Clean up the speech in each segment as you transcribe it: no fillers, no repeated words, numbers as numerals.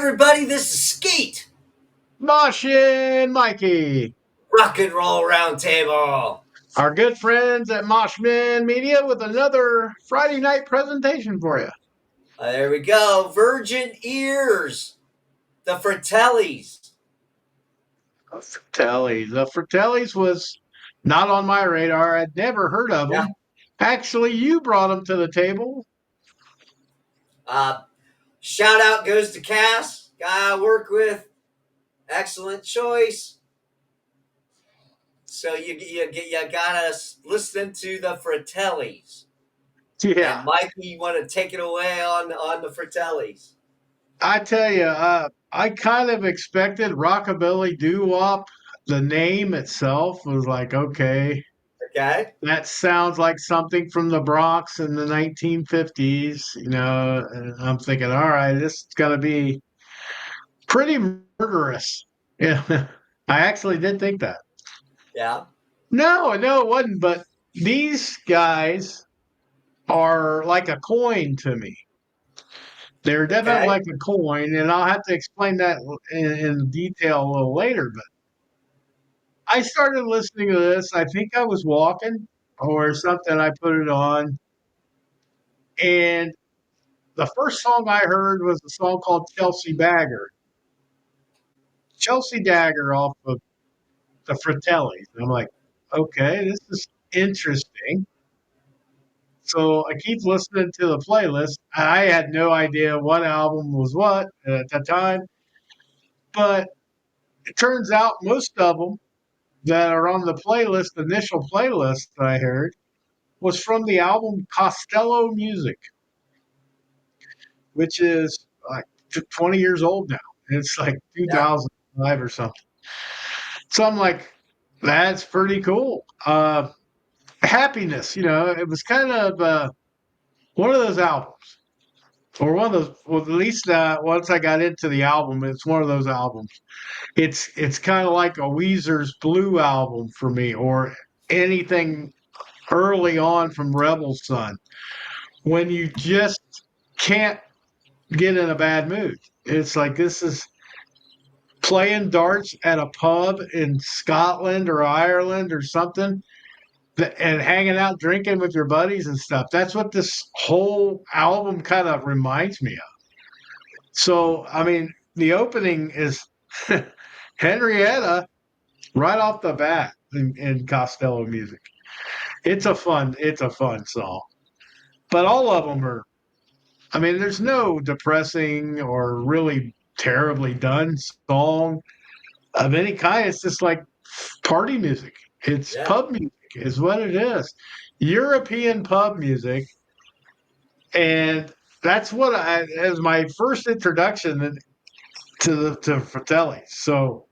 everybody, this is Skeet. Moshin Mikey, Rock and Roll Roundtable. our good friends at Moshman Media with another Friday night presentation for you. There we go. Virgin Ears. The Fratellis. The Fratellis was not on my radar. I'd never heard of Yeah. them. Actually, you brought them to the table. Uh, Shout out goes to Cass, guy I work with. Excellent choice. So you got us listening to the Fratellis. And Yeah, Mikey, you want to take it away on the Fratellis? I tell you, I kind of expected rockabilly doo-wop. The name itself was like, okay, Okay. that sounds like something from the Bronx in the 1950s, and I'm thinking, all right, this is going to be pretty murderous. Yeah. I actually did think that. Yeah. No, it wasn't. But these guys are like a coin to me. They're definitely Okay. like a coin, and I'll have to explain that in detail a little later. But I started listening to this. I think I was walking or something. I put it on, and the first song I heard was a song called Chelsea Dagger. Chelsea Dagger off of the Fratellis. And I'm like, okay, this is interesting. So I keep listening to the playlist. I had no idea what album was what at the time, but it turns out most of them that are on the playlist, the initial playlist that I heard, was from the album Costello Music, which is like 20 years old now. It's like Yeah. 2005 or something. So I'm like, that's pretty cool. Happiness, it was kind of one of those albums, or one of those. Well, at least once I got into the album, it's one of those albums. It's kind of like a Weezer's Blue album for me, or anything early on from Rebel Son, when you just can't get in a bad mood. It's like this is playing darts at a pub in Scotland or Ireland or something, and hanging out drinking with your buddies and stuff. That's what this whole album kind of reminds me of. So, I mean, the opening is Henrietta right off the bat in Costello music. It's a fun song. But all of them are, I mean, there's no depressing or really terribly done song of any kind. It's just like party music. It's Yeah. pub music is what it is. European pub music. And that's what I, as my first introduction to Fratelli. So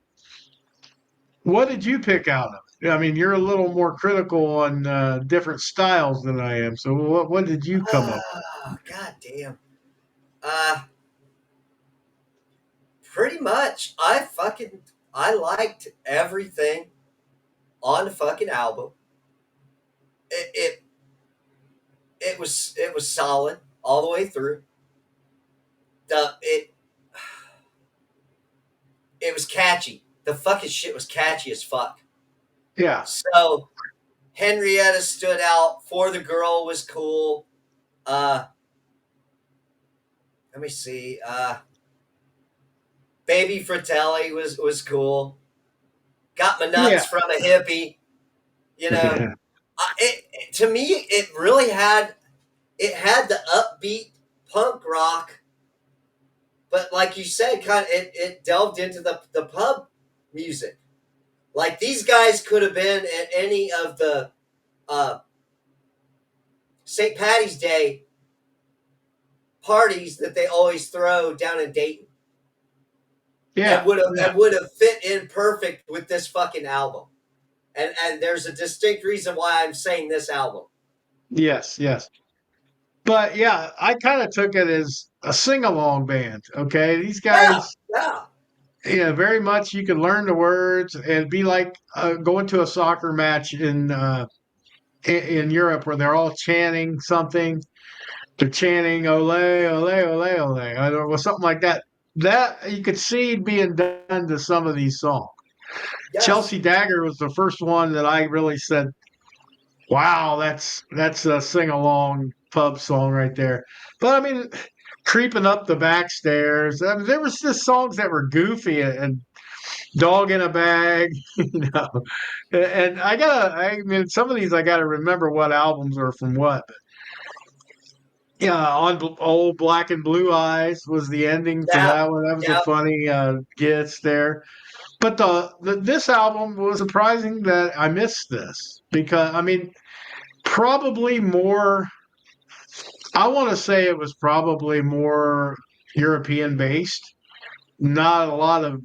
what did you pick out of it? I mean, you're a little more critical on different styles than I am. So what did you come up Oh, God damn. Uh, Pretty much. I liked everything on the fucking album. It it it was solid all the way through. The it was catchy. The fucking shit was catchy as fuck. with? Yeah. So Henrietta stood out. For the Girl was cool. Uh Let me see. Baby Fratelli was cool. Got my nuts Yeah. from a hippie. You know, to me it had the upbeat punk rock, but like you said, kind of it delved into the pub music. Like these guys could have been at any of the uh, St. Patty's Day parties that they always throw down in Dayton, and Yeah. would have Yeah. and would have fit in perfect with this fucking album. And there's a distinct reason why I'm saying this album. Yes. Yes. But yeah, I kind of took it as a sing along band. Okay. These Yeah, guys, yeah, very much you can learn the words and be like going to a soccer match in Europe where they're all chanting something. They're chanting "Ole, ole, ole, ole," or something like that. that you could see being done to some of these songs. Yes. Chelsea Dagger was the first one that I really said, "Wow, that's a sing along pub song right there." But I mean, creeping up the back stairs. I mean, there was just songs that were goofy and dog in a bag, you know. And I mean, some of these I gotta remember what albums are from what. Yeah, on old Black and Blue Eyes was the ending for Yeah. that one. That was a Yeah. funny gets there. But this album was surprising that I missed this because I mean, probably more. I want to say it was probably more European based. Not a lot of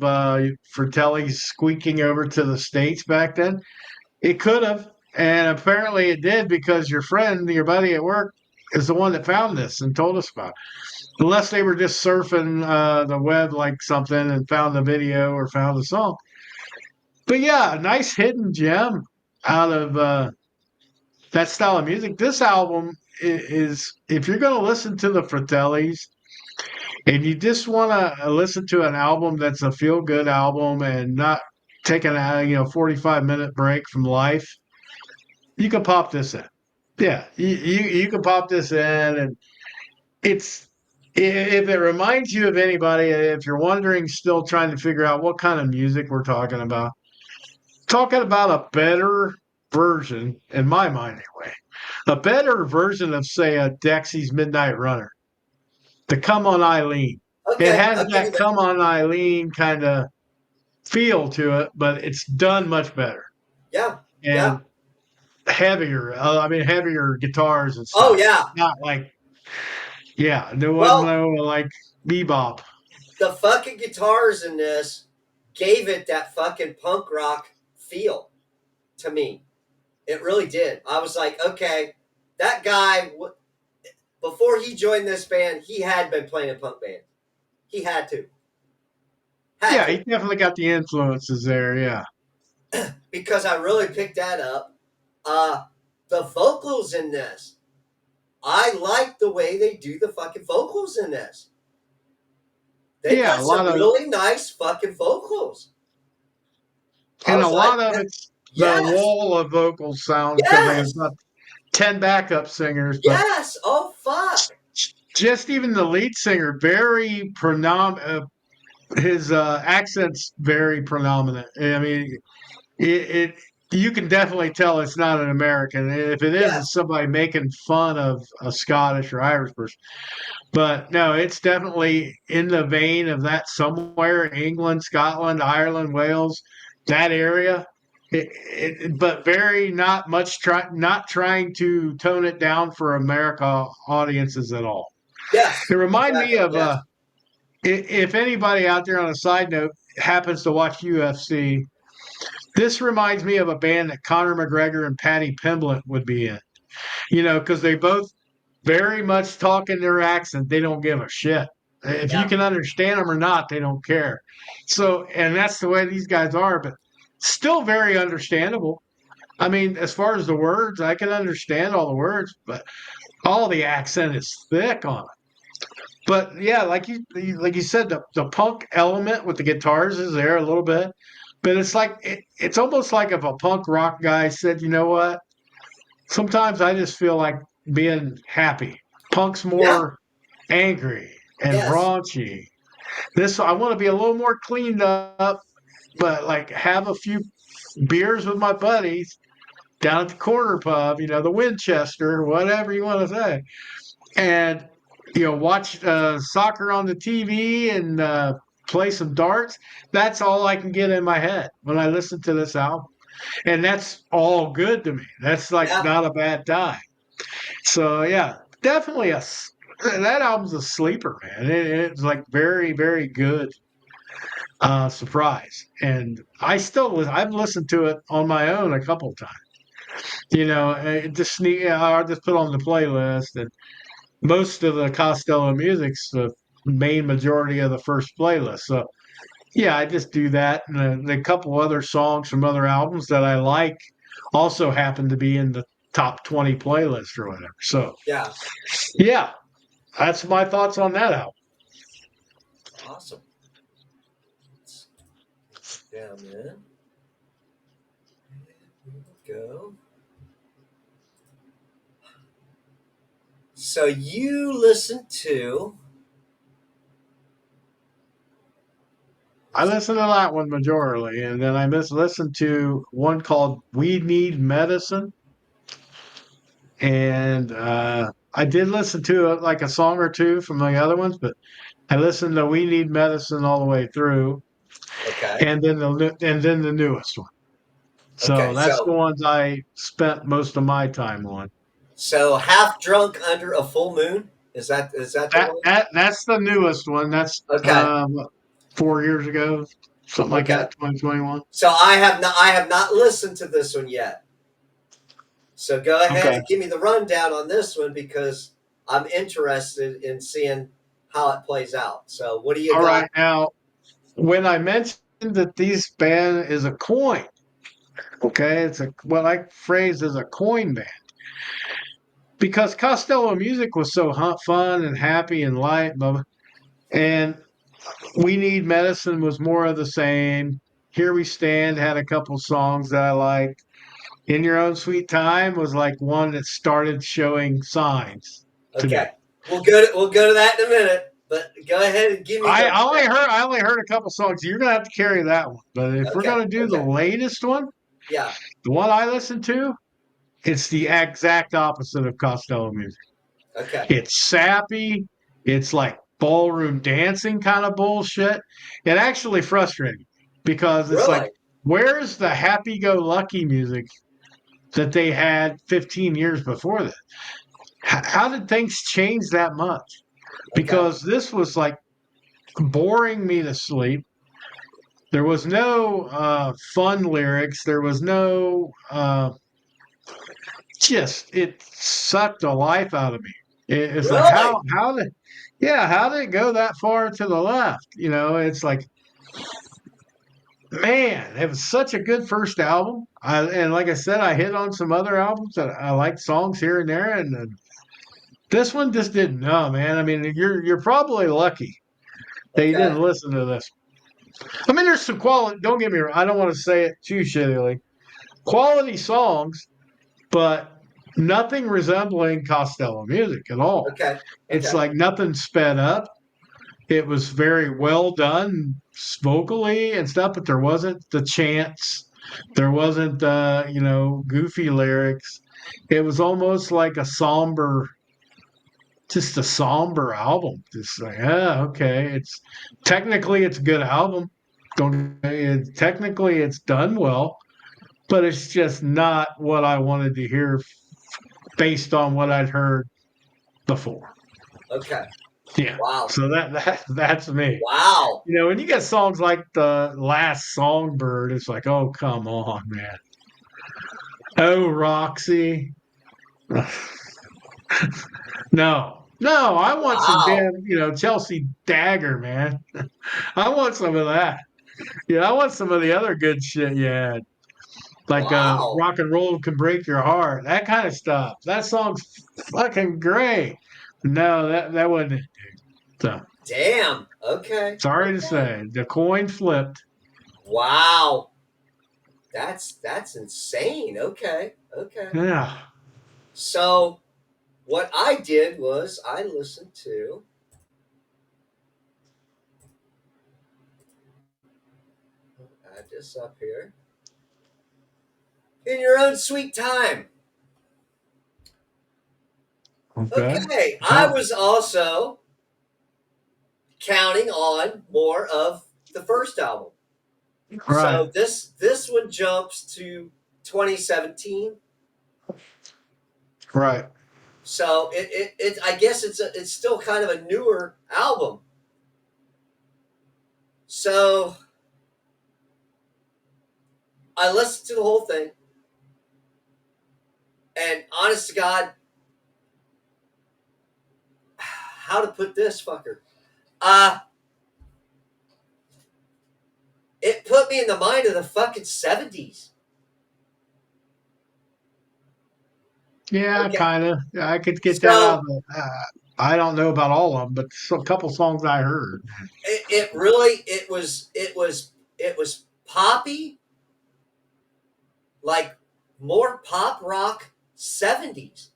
Fratelli's squeaking over to the States back then. It could have, and apparently it did because your friend, your buddy at work, is the one that found this and told us about it. Unless they were just surfing the web like something and found the video or found the song. But yeah, a nice hidden gem out of that style of music. This album is if you're going to listen to the Fratellis and you just want to listen to an album that's a feel good album and not taking a 45-minute break from life, you can pop this in. Yeah, you can pop this in, and it's if it reminds you of anybody, if you're wondering, still trying to figure out what kind of music we're talking about a better version, in my mind anyway, a better version of say a Dexy's Midnight Runner, the Come On Eileen. It Okay. has I'll give you that that. Come On Eileen kind of feel to it, but it's done much better Yeah. Yeah. and heavier. I mean, heavier guitars and Oh stuff. yeah. Not like, yeah, there wasn't Well, no like bebop. the fucking guitars in this gave it that fucking punk rock feel to me. It really did. I was like, okay, that guy before he joined this band, he had been playing a punk band. He had Yeah, he to, definitely got the influences there. Yeah. because I really picked that up. Uh, the vocals in this, I like the way they do the fucking vocals in this. They Yeah, got a some lot of really nice fucking vocals. I and a was like, lot of it's the yes, wall of vocal sound because they yes, got 10 backup singers, but yes. Oh fuck, just even the lead singer, very his accent's very predominant. I mean, it you can definitely tell it's not an American. If it is, it's yes, somebody making fun of a Scottish or Irish person. But no, it's definitely in the vein of that somewhere, England, Scotland, Ireland, Wales, that area. But very not much not trying to tone it down for America audiences at all. It yes, reminded me exactly, of yes, if anybody out there on a side note happens to watch UFC, this reminds me of a band that Conor McGregor and Patty Pimblett would be in. Because they both very much talk in their accent. They don't give a shit. If you yeah, can understand them or not, they don't care. So, and that's the way these guys are, but still very understandable. I mean, as far as the words, I can understand all the words, but all the accent is thick on it. But yeah, like you said, the punk element with the guitars is there a little bit, but it's like it's almost like if a punk rock guy said, you know what? Sometimes I just feel like being happy. Punk's yeah, more angry and yes, raunchy. This I want to be a little more cleaned up, but like have a few beers with my buddies down at the corner pub, the Winchester, whatever you want to say, and watch soccer on the TV and play some darts. That's all I can get in my head when I listen to this album, and that's all good to me. That's like yeah, not a bad time. So yeah, definitely that album's a sleeper, man. It's like very very good surprise, and I've listened to it on my own a couple of times. Just sneak. I just put on the playlist, and most of the Costello music's the main majority of the first playlist. So yeah, I just do that, and a couple other songs from other albums that I like also happen to be in the top 20 playlist or whatever. So yeah. yeah, that's my thoughts on that album. Awesome. Let's get down then. Here we go. So you listen to. I listened to that one majorly, and then I listened to one called "We Need Medicine," and I did listen to like a song or two from the other ones, but I listened to "We Need Medicine" all the way through, Okay. and then the newest one. Okay. So that's the ones I spent most of my time on. So half drunk under a full moon. Is that the one? That's the newest one. That's Okay. 4 years ago, something like Okay. that, 2021. So I have not listened to this one yet. So go ahead Okay. and give me the rundown on this one because I'm interested in seeing how it plays out. So what do you All got? right. Now, when I mentioned that this band is a coin, okay, it's a what I phrase as a coin band because Costello music was so fun and happy and light, and We Need Medicine was more of the same. Here We Stand had a couple songs that I liked. In Your Own Sweet Time was like one that started showing signs to Okay. me. We'll go to that in a minute. But go ahead and give me I the. only heard a couple songs. You're gonna have to carry that one. But if we're Okay. gonna do the Okay. latest one, Yeah. the one I listen to, it's the exact opposite of Costello music. Okay. It's sappy. It's like ballroom dancing kind of bullshit. It actually frustrated me because it's like, Really? where's the happy-go-lucky music that they had 15 years before that? How did things change that much? Okay. Because this was like boring me to sleep. There was no fun lyrics. There was no just it sucked the life out of me. It's like Really? how did it go that far to the left? It's like, man, it was such a good first album. And like I said, I hit on some other albums that I liked songs here and there, and this one just didn't. No, man. I mean, you're probably lucky that you Okay. didn't listen to this. I mean, there's some quality. Don't get me wrong. I don't want to say it too shittily. Quality songs, but nothing resembling Costello music at all. Okay. It's Okay. like nothing sped up. It was very well done vocally and stuff, but there wasn't the chants. There wasn't goofy lyrics. It was almost like just a somber album. Just like, okay. It's a good album. Don't technically it's done well, but it's just not what I wanted to hear based on what I'd heard before. Okay. Yeah. Wow. So that's me. Wow. When you get songs like the last Songbird, it's like, oh, come on, man. Oh, Roxy. No, I want some Wow. damn, Chelsea Dagger, man. I want some of that. Yeah, I want some of the other good shit you had, like Wow. Rock and Roll Can Break Your Heart, that kind of stuff. That song's fucking great. No, that wasn't it. So Damn. Okay. sorry to Okay. say, the coin flipped. Wow. That's insane. Okay. Okay. Yeah. So what I did was I listened to add this up here. In Your Own Sweet Time. Okay. Okay. I Huh. was also counting on more of the first album. Right. So this one jumps to 2017. Right. So it I guess it's still kind of a newer album. So I listened to the whole thing, and honest to God, how to put this fucker? Uh it put me in the mind of the fucking 70s. Yeah, Okay, kind of. I could get that out so of the. I don't know about all of them, but a couple songs I heard. it really it was poppy, like more pop rock 70s,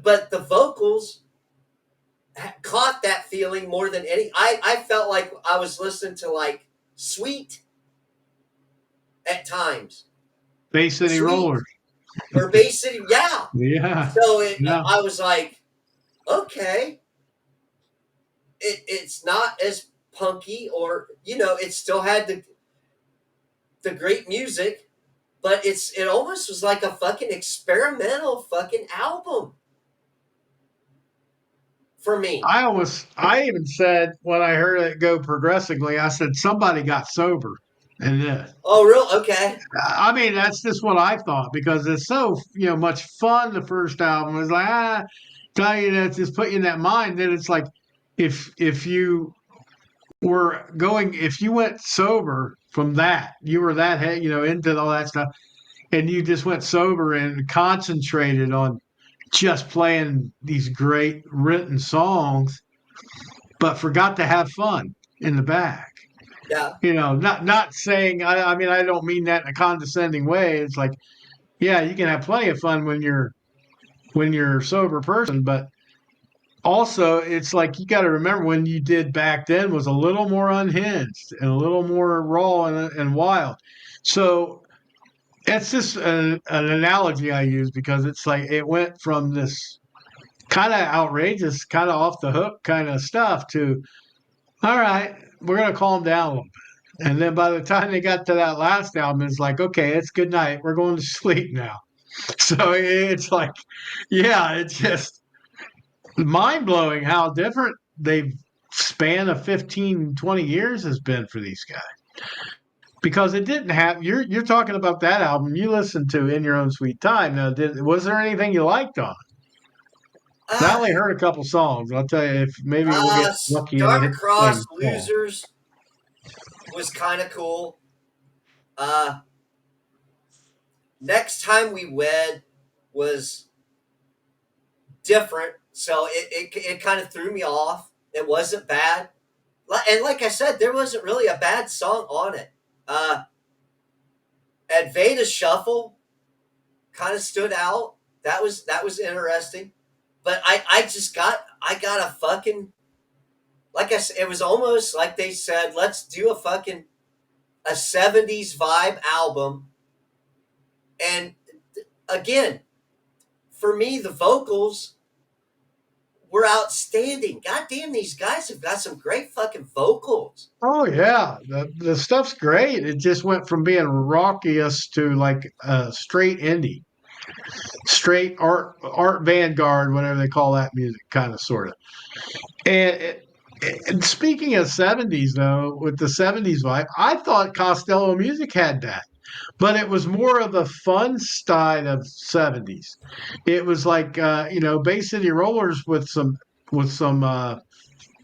but the vocals caught that feeling more than any. I felt like I was listening to like Sweet at times, Bay City Sweet Rollers. or Bay City, yeah. Yeah, So yeah. I was like, okay, it's not as punky, or it still had the great music, but it almost was like a fucking experimental fucking album for me. I even said when I heard it go progressively, I said somebody got sober in this. Oh, real? Okay. I mean, that's just what I thought because it's so much fun. The first album was like tell you that just put you in that mind. Then it's like if you if you went sober from that, you were that into all that stuff, and you just went sober and concentrated on just playing these great written songs, but forgot to have fun in the back. Yeah. Not saying I mean I don't mean that in a condescending way. It's like, yeah, you can have plenty of fun when you're a sober person, but also it's like you got to remember when you did back then was a little more unhinged and a little more raw and wild. So it's just an analogy I use because it's like it went from this kind of outrageous, kind of off the hook kind of stuff to all right, we're gonna calm down a little bit. And then by the time they got to that last album, it's like, okay, it's good night. We're going to sleep now. So it's like, yeah, it's just mind blowing how different they've span of 15, 20 years has been for these guys. Because it didn't have you're talking about that album you listened to in your own sweet time. Now, was there anything you liked on it? I Uh, only heard a couple songs. I'll tell you if maybe we'll get lucky and hit the Star-Crossed same song. Losers was kind of cool. Uh, Next Time We Wed was different, so it kind of threw me off. It wasn't bad, and like I said, there wasn't really a bad song on it. Advaita Shuffle kind of stood out. That was interesting, but I got a fucking, like I said, it was almost like they said, let's do a 70s vibe album. And again, for me, the vocals were outstanding. God damn, these guys have got some great fucking vocals. Oh yeah, the stuff's great. It just went from being rockiest to like straight indie, straight art vanguard, whatever they call that music, kind of sort of. And, and speaking of '70s though, with the '70s vibe, I thought Costello Music had that, but it was more of a fun style of '70s. It was like Bay City Rollers with some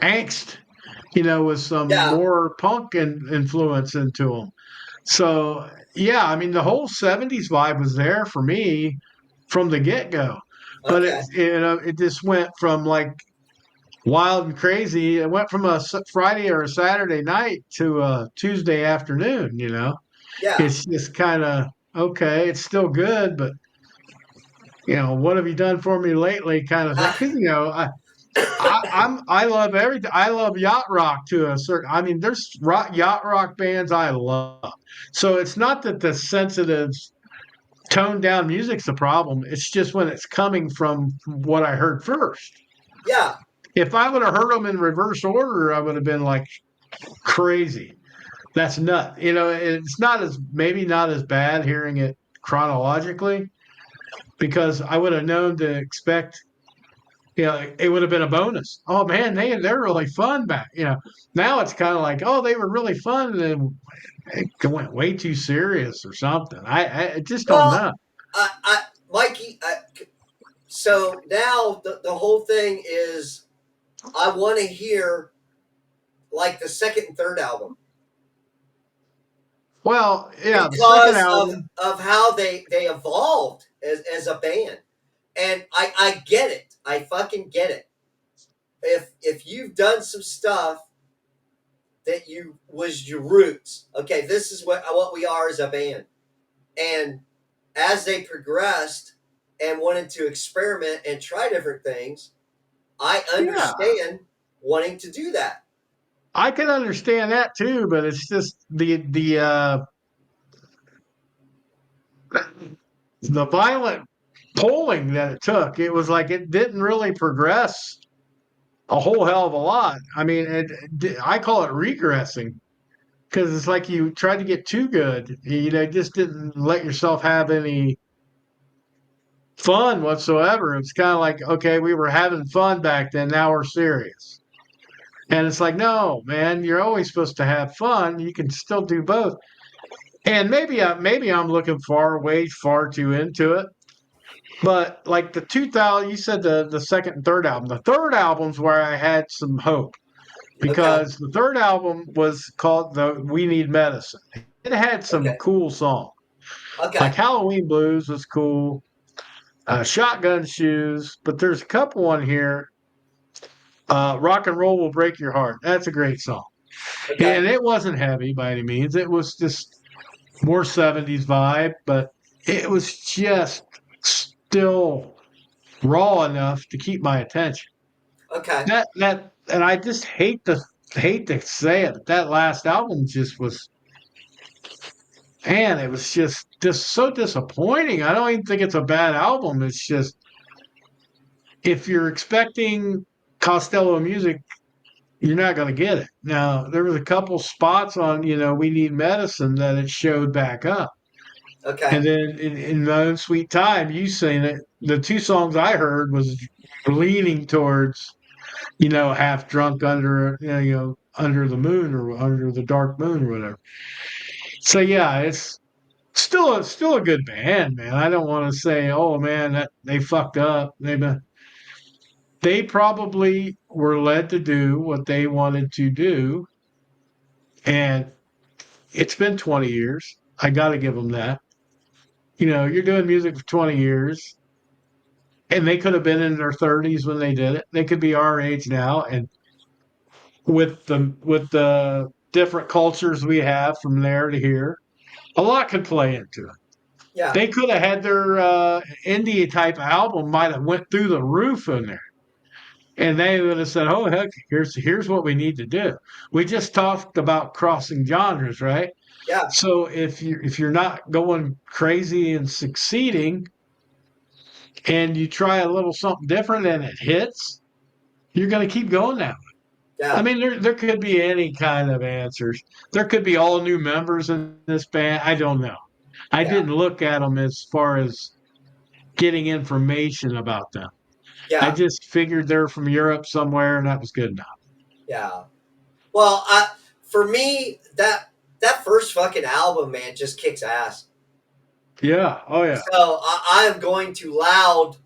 angst, with some Yeah. more punk influence into them. So yeah, I mean the whole '70s vibe was there for me from the get go, but Okay. it just went from like wild and crazy. It went from a Friday or a Saturday night to a Tuesday afternoon. Yeah. It's just kind of okay. It's still good, but what have you done for me lately? Kind of thing. Because I love everything. I love yacht rock to a certain. I mean, there's yacht rock bands I love. So it's not that the sensitive, toned down music's the problem. It's just when it's coming from what I heard first. Yeah. If I would have heard them in reverse order, I would have been like crazy. That's nuts. It's not as maybe not as bad hearing it chronologically because I would have known to expect. It would have been a bonus. Oh man, they're really fun back. Now it's kind of like, oh, they were really fun, and then it went way too serious or something. I just don't Well, know. Mikey, so now the whole thing is I want to hear like the second and third album Well, yeah, the second because of album. of how they evolved as a band. And I get it. I fucking get it. If you've done some stuff that you was your roots, okay, this is what we are as a band. And as they progressed and wanted to experiment and try different things, I Yeah, understand wanting to do that. I can understand that too, but it's just the violent polling that it took. It was like it didn't really progress a whole hell of a lot. I mean, I call it regressing because it's like you tried to get too good. You know, just didn't let yourself have any fun whatsoever. It's kind of like, okay, we were having fun back then. Now we're serious. And it's like, no, man, you're always supposed to have fun. You can still do both. And maybe I'm looking way far too into it. But like the 2000, you said the second and third album. The third album's where I had some hope Okay. because the third album was called the We Need Medicine. It had some Okay. cool songs. Okay. Like Halloween Blues was cool. Shotgun Shoes, but there's a couple on here. Rock and Roll Will Break Your Heart. That's a great song. Okay. And it wasn't heavy by any means. It was just more 70s vibe, but it was just still raw enough to keep my attention. Okay. And I just hate to say it, but that last album just was, man, it was just so disappointing. I don't even think it's a bad album. It's just if you're expecting Costello music, you're not going to get it. Now, there was a couple spots on, We Need Medicine that it showed back up. Okay. And then in My Own Sweet Time, you sing it. The two songs I heard was leaning towards, half drunk under, under the moon or under the dark moon or whatever. So yeah, it's still a good band, man. I don't want to say, oh man, that they fucked up. They probably were led to do what they wanted to do, and it's been 20 years. I got to give them that. You're doing music for 20 years, and they could have been in their 30s when they did it. They could be our age now, and with the different cultures we have from there to here, a lot could play into it. Yeah. They could have had their indie type album might have went through the roof in there. And they would have said, "Oh heck, here's what we need to do." We just talked about crossing genres, right? Yeah. So if you're not going crazy and succeeding, and you try a little something different and it hits, you're going to keep going now. I Yeah. mean, there could be any kind of answers. There could be all new members in this band. I don't know. I Yeah. didn't look at them as far as getting information about them. I Yeah. just figured they're from Europe somewhere, and that was good enough. Yeah. Well, for me, that first fucking album, man, just kicks ass. Yeah. Oh yeah. So I am going to loud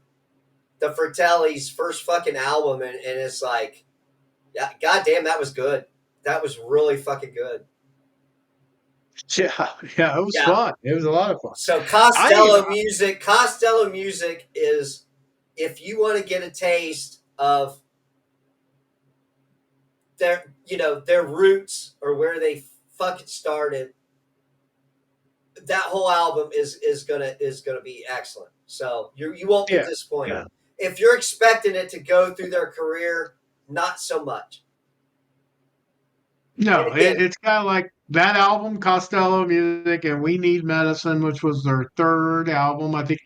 the Fratelli's first fucking album, and it's like, yeah, goddamn, that was good. That was really fucking good. Yeah. Yeah. It was Yeah. fun. It was a lot of fun. So I even Costello music is, if you want to get a taste of their roots or where they fucking started, that whole album is gonna be excellent. So you won't be yeah. disappointed. Yeah. If you're expecting it to go through their career, not so much. And No, again, it's kind of like that album, Costello Music, and We Need Medicine, which was their third album. I think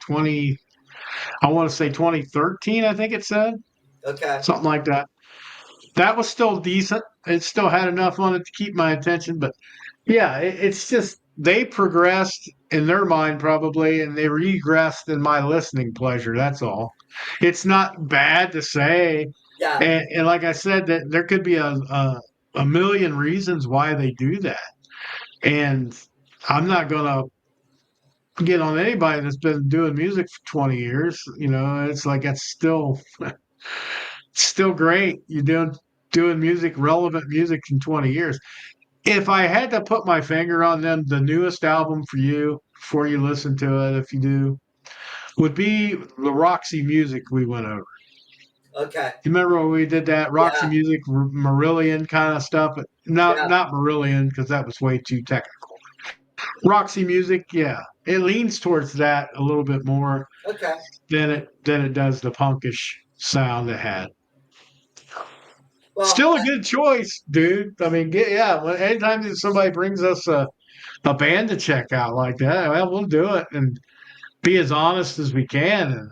I want to say 2013. I think it said okay, something like that. That was still decent. It still had enough on it to keep my attention, but yeah, it's just they progressed in their mind probably, and they regressed in my listening pleasure. That's all. It's not bad to say, yeah, and like I said, that there could be a million reasons why they do that, and I'm not gonna get on anybody that's been doing music for 20 years. It's like that's still great. You're doing music, relevant music in 20 years. If I had to put my finger on them, the newest album for you before you listen to it, if you do, would be the Roxy Music we went over. Okay. You remember when we did that Roxy Yeah. Music Marillion kind of stuff? But not Yeah. not Marillion because that was way too technical. Roxy Music, yeah, it leans towards that a little bit more Okay. than it does the punkish sound it had. Well, Still a good choice, dude. I mean, yeah. Anytime that somebody brings us a band to check out like that, well, we'll do it and be as honest as we can. And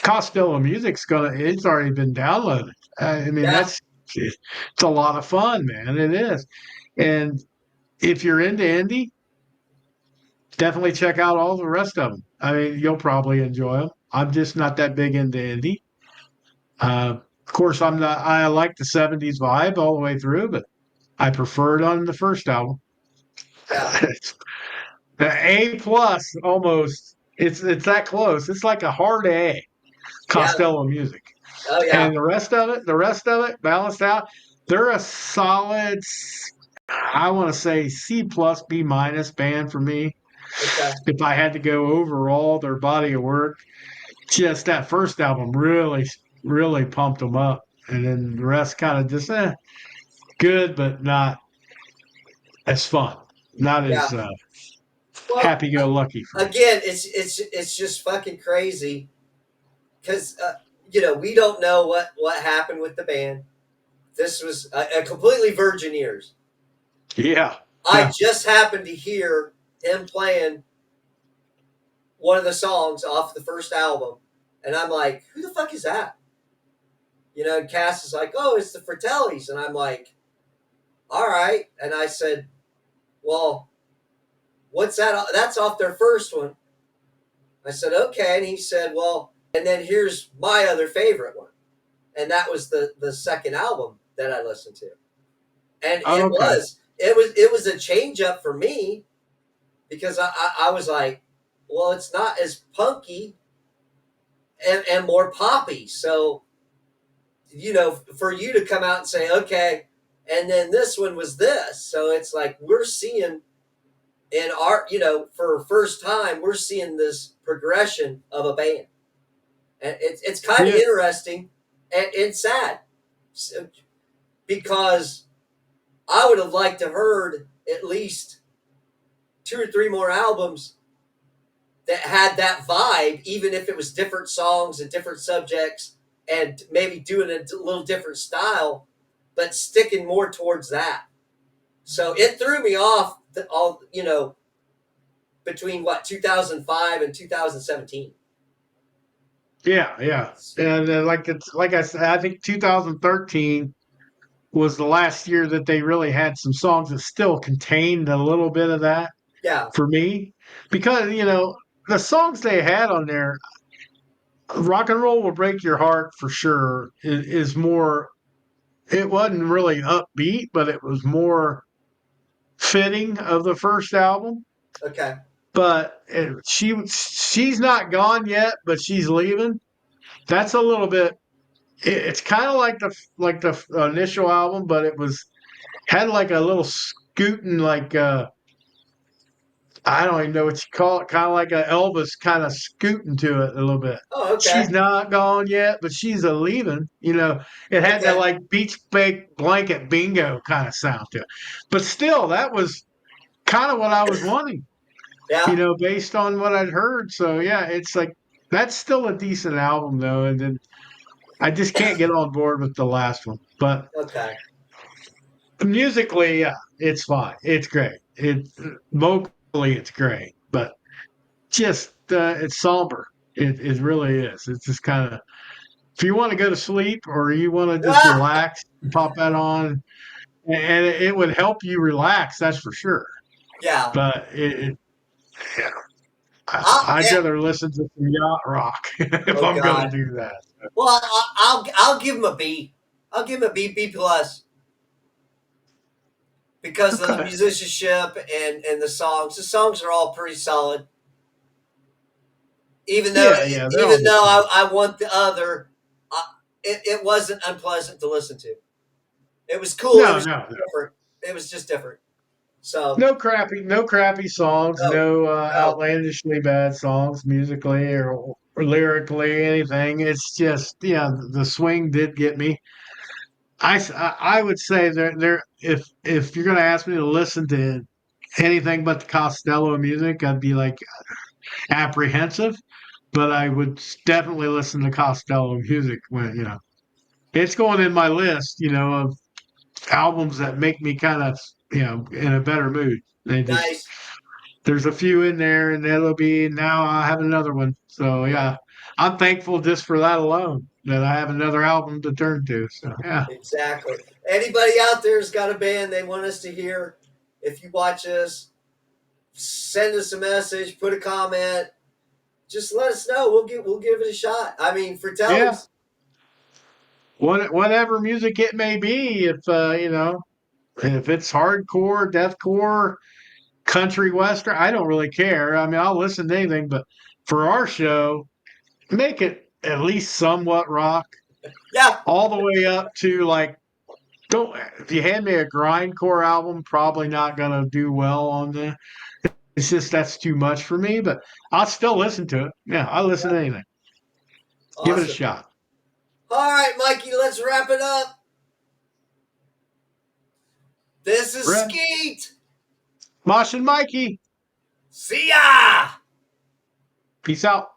Costello Music's it's already been downloaded. I mean, yeah. it's a lot of fun, man. It is. And if you're into indie, definitely check out all the rest of them. I mean, you'll probably enjoy them. I'm just not that big into indie. Of course, I'm not. I like the '70s vibe all the way through, but I prefer it on the first album. Yeah. The A plus almost. It's that close. It's like a hard A. Yeah. Costello Music, Oh yeah. and the rest of it, balanced out. They're a solid. I want to say C plus B minus band for me. Okay. If I had to go overall their body of work, just that first album really pumped them up, and then the rest kind of just good, but not as fun, not Yeah. as Well, happy go lucky for me. again, it's just fucking crazy because we don't know what happened with the band. This was a completely virgin ears. Yeah, I yeah, just happened to hear him playing one of the songs off the first album, and I'm like, who the fuck is that? And Cass is like, oh, it's the Fratellis, and I'm like, all right, and I said, well, what's that? That's off their first one. I said, okay, and he said, well, and then here's my other favorite one, and that was the second album that I listened to, and oh, okay, it was a change up for me because I was like, well, it's not as punky and more poppy. So, for you to come out and say, okay, and then this one was this. So it's like we're seeing in our, for first time, we're seeing this progression of a band. And it's kind of yeah, interesting and sad because I would have liked to heard at least two or three more albums that had that vibe, even if it was different songs and different subjects, and maybe doing a little different style, but sticking more towards that. So it threw me off between what 2005 and 2017. yeah, yeah. And like I said, I think 2013 was the last year that they really had some songs that still contained a little bit of that Yeah. for me, because the songs they had on there, "Rock and Roll Will Break Your Heart" for sure is more. It wasn't really upbeat, but it was more fitting of the first album. Okay. But she's not gone yet, but she's leaving. That's a little bit. It's kind of like the initial album, but it was had like a little scooting like I don't even know what you call it, kind of like a Elvis kind of scooting to it a little bit. Oh, okay. She's not gone yet, but she's a leaving. It had that Okay. like beach bake blanket bingo kind of sound to it. But still, that was kind of what I was wanting, Yeah. based on what I'd heard. So yeah, it's like that's still a decent album though, and then I just can't get on board with the last one. But Okay. musically, yeah, it's fine. It's great. Vocally, it's great, but just it's somber. It really is. It's just kind of if you want to go to sleep or you want to just Ah! relax, pop that on, and it would help you relax. That's for sure. Yeah. But yeah, I'd Yeah. rather listen to some yacht rock if Oh I'm going to God. do that. Well, I'll give him a B. I'll give him a B plus because of the Okay. musicianship and the songs. The songs are all pretty solid. Even though Yeah, yeah, they're all even good though songs. I want the other, it wasn't unpleasant to listen to. It was cool. It No, was no, no. different. It was just different. So no crappy songs, no, no no, outlandishly bad songs musically or lyrically, anything. It's just, yeah, the swing did get me. I would say there if you're gonna ask me to listen to anything but the Costello music, I'd be like apprehensive. But I would definitely listen to Costello music when it's going in my list, of albums that make me kind of in a better mood. They just nice. there's a few in there, and it'll be now I'll have another one. So Yeah, yeah, I'm thankful just for that alone that I have another album to turn to. So yeah, exactly. Anybody out there's got a band they want us to hear? If you watch us, send us a message, put a comment. Just let us know. We'll give it a shot. I mean, for yeah. tellies. Whatever music it may be, if it's hardcore, deathcore, country western, I don't really care. I mean, I'll listen to anything, but for our show, make it at least somewhat rock, Yeah, all the way up to like don't if you hand me a grindcore album, probably not gonna do well on the it's just that's too much for me, but I'll still listen to it. Yeah, I listen to anything. Give it a awesome. shot. All right, Mikey, let's wrap it up. This is Brett, Skeet. Mosh and Mikey, See ya. peace out.